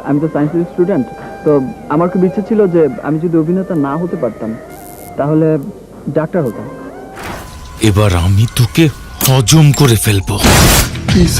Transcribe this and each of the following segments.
আমি তো সায়েন্সের স্টুডেন্ট, তো আমার খুব ইচ্ছে ছিল যে আমি যদি অভিনেতা না হতে পারতাম তাহলে ডাক্তার হতাম। এবার আমি তোকে হজম করে ফেলবো। Please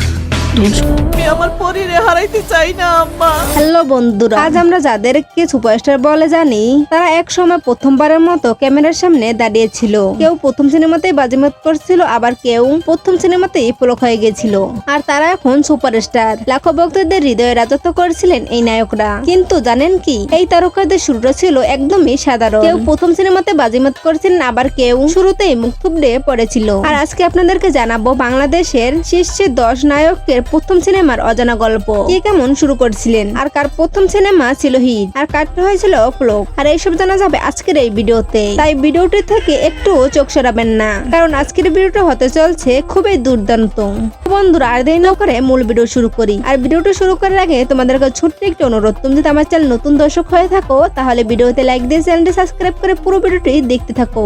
don't. আমি আমার পরিরে হারাইতে চাই না আম্মা। হ্যালো বন্ধুরা, আজ আমরা যাদেরকে সুপারস্টার বলে জানি তারা এক সময় প্রথমবারের মতো ক্যামেরার সামনে দাঁড়িয়েছিল। কেউ প্রথম সিনেমাতেই বাজিমাত করছিল, আবার কেউ প্রথম সিনেমাতেই পলক হয়ে গেছিল। আর তারা এখন সুপারস্টার। লাখো ভক্তদের হৃদয়ে রাজত্ব করছিলেন এই নায়করা। কিন্তু জানেন কি, এই তারকাদের শুরুটা ছিল একদমই সাধারণ। কেউ প্রথম সিনেমাতে বাজিমাত করছিলেন, আবার কেউ শুরুতেই মুখ থুবড়ে পড়েছিল। আর আজকে আপনাদেরকে জানাবো বাংলাদেশের শীর্ষে 10 নায়কের প্রথম সিনেমার অজানা গল্প। কে কেমন শুরু করছিলেন, আর কার প্রথম সিনেমা ছিল হিট, আর কারটা হয়েছিল ফ্লপ। আর এইসব জানা যাবে আজকের এই ভিডিওতে। তাই ভিডিওটি থেকে একটু চোখ সরাবেন না, কারণ আজকের ভিডিওটা হতে চলছে খুবই দুর্দান্ত। বন্ধুরা, আর দেরি না করে মূল ভিডিও শুরু করি। আর ভিডিওটা শুরু করার আগে তোমাদেরকে ছোট্ট একটি অনুরোধ, তুমি যদি আমার চ্যানেল নতুন দর্শক হয়ে থাকো তাহলে ভিডিওতে লাইক দিয়ে চ্যানেলটি সাবস্ক্রাইব করে পুরো ভিডিওটি দেখতে থাকো।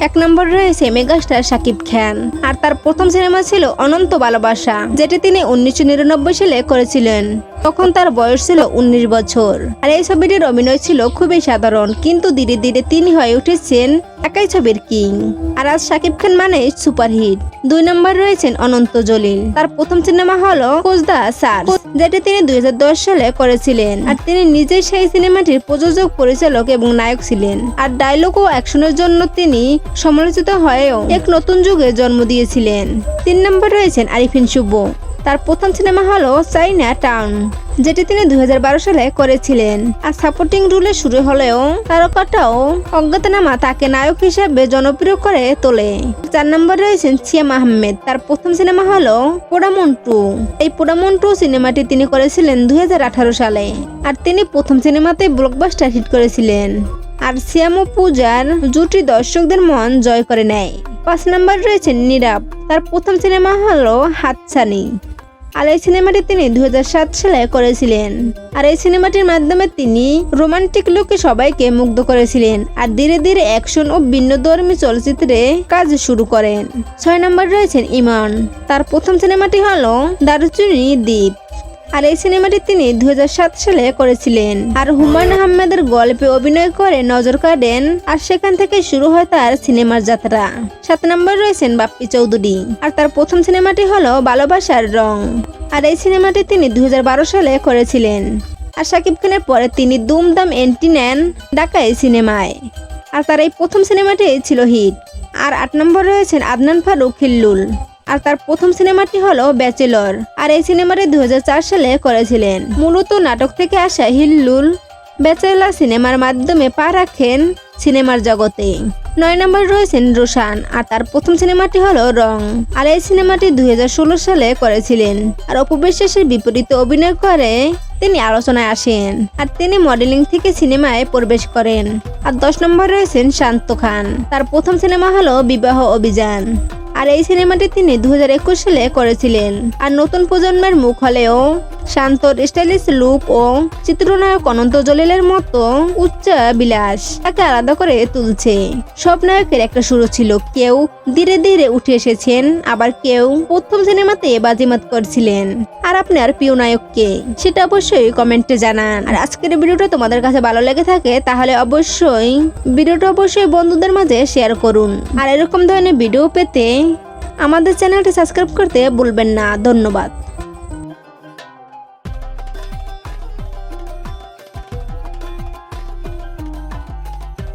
1 নম্বর রয়েছে মেগাস্টার শাকিব খান। আর তার প্রথম সিনেমা ছিল অনন্ত ভালোবাসা, যেটি তিনি 1999 সালে করেছিলেন। তখন তার বয়স ছিল 19 বছর। আর এই ছবিটির অভিনয় ছিল খুবই সাধারণ, কিন্তু ধীরে ধীরে তিনি হয়ে উঠেছেন একাই ছবির কিং। আর আজ শাকিব খান মানে সুপারহিট। 2 নম্বর রয়েছেন অনন্ত জলিল। তার প্রথম সিনেমা হলো খোঁজ দ্য সার্চ, যেটি তিনি 2010 সালে করেছিলেন। আর তিনি নিজেই সেই সিনেমাটির প্রযোজক, পরিচালক এবং নায়ক ছিলেন। আর ডায়লগ ও অ্যাকশনের জন্য তিনি সমালোচিত হয়েও এক নতুন যুগে জন্ম দিয়েছিলেন। 3 নম্বর রয়েছেন আরিফিন শুভ। তার প্রথম সিনেমা হলো চাইনা টাউন, যেটি তিনি 2012 সালে করেছিলেন। আর সাপোর্টিং রোলে শুরু হলেও তারকাটাও অজ্ঞাতনামা তাকে নায়ক হিসেবে জনপ্রিয় করে তোলে। 4 নম্বর রয়েছেন সিয়াম আহমেদ। তার প্রথম সিনেমা হলো পোড়ামন 2। এই পোড়ামন 2 সিনেমাটি তিনি করেছিলেন 2018 সালে। আর তিনি প্রথম সিনেমাতে ব্লকবাস্টার হিট করেছিলেন। আর সিয়াম ও পূজার জুটি দর্শকদের মন জয় করে নেয়। 5 নম্বর রয়েছেন নীরব। তার প্রথম সিনেমা হলো হাতছানি। আর এই সিনেমাটি তিনি 2007 সালে করেছিলেন। আর এই সিনেমাটির মাধ্যমে তিনি রোমান্টিক লুকে সবাইকে মুগ্ধ করেছিলেন। আর ধীরে ধীরে অ্যাকশন ও ভিন্নধর্মী চলচ্চিত্রে কাজ শুরু করেন। 6 নম্বর রয়েছেন ইমন। তার প্রথম সিনেমাটি হলো দারুচিনি দ্বীপ। আর এই সিনেমাটি তিনি 2007 সালে করেছিলেন। আর হুমায়ুন আহমেদের গল্পে অভিনয় করে নজর কাড়েন। আর সেখান থেকে শুরু হয় তার সিনেমার যাত্রা। 7 নম্বর রয়েছেন বাপ্পি চৌধুরী। আর তার প্রথম সিনেমাটি হলো ভালোবাসার রং। আর এই সিনেমাটি তিনি 2012 সালে করেছিলেন। আর শাকিব খানের পরে তিনি দুমদাম এন্ট্রি নেন ঢাকাই সিনেমায়। আর তার এই প্রথম সিনেমাটি ছিল হিট। আর 8 নম্বর রয়েছেন আদনান ফারুক হিল্লুল। আর তার প্রথম সিনেমাটি হলো ব্যাচেলর। আর এই সিনেমাটি 2004 সালে করেছিলেন। মূলত নাটক থেকে আসা হিল্লুল ব্যাচেলর সিনেমার মাধ্যমে পা রাখেন সিনেমার জগতে। 9 নম্বর রয়েছেন রোশান। আর তার প্রথম সিনেমাটি হলো রং। আর এই সিনেমাটি 2016 সালে করেছিলেন। আর অপু বিশ্বাসের বিপরীতে অভিনয় করে তিনি আলোচনায় আসেন। আর তিনি মডেলিং থেকে সিনেমায় প্রবেশ করেন। আর 10 নম্বর রয়েছেন শান্ত খান। তার প্রথম সিনেমা হলো বিবাহ অভিযান। আর এই সিনেমাটি তিনি 2021 সালে করেছিলেন। আর নতুন প্রজন্মের মুখ হলেও শান্তর স্টাইলিশ লুক ও চিত্রনায়ক অনন্ত জলিলের মতো উচ্চ বিলাস তাকে আলাদা করে তুলছে। সব নায়কের একটা শুরু ছিল। কেউ ধীরে ধীরে উঠে এসেছেন, আবার কেউ প্রথম সিনেমাতে বাজিমাত করছিলেন। আর আপনার প্রিয় নায়ককে সেটা অবশ্যই কমেন্টে জানান। আর আজকের ভিডিওটা তোমাদের কাছে ভালো লেগে থাকে তাহলে অবশ্যই ভিডিওটা বন্ধুদের মাঝে শেয়ার করুন। আর এরকম ধরনের ভিডিও পেতে আমাদের চ্যানেলটি সাবস্ক্রাইব করতে ভুলবেন না। ধন্যবাদ।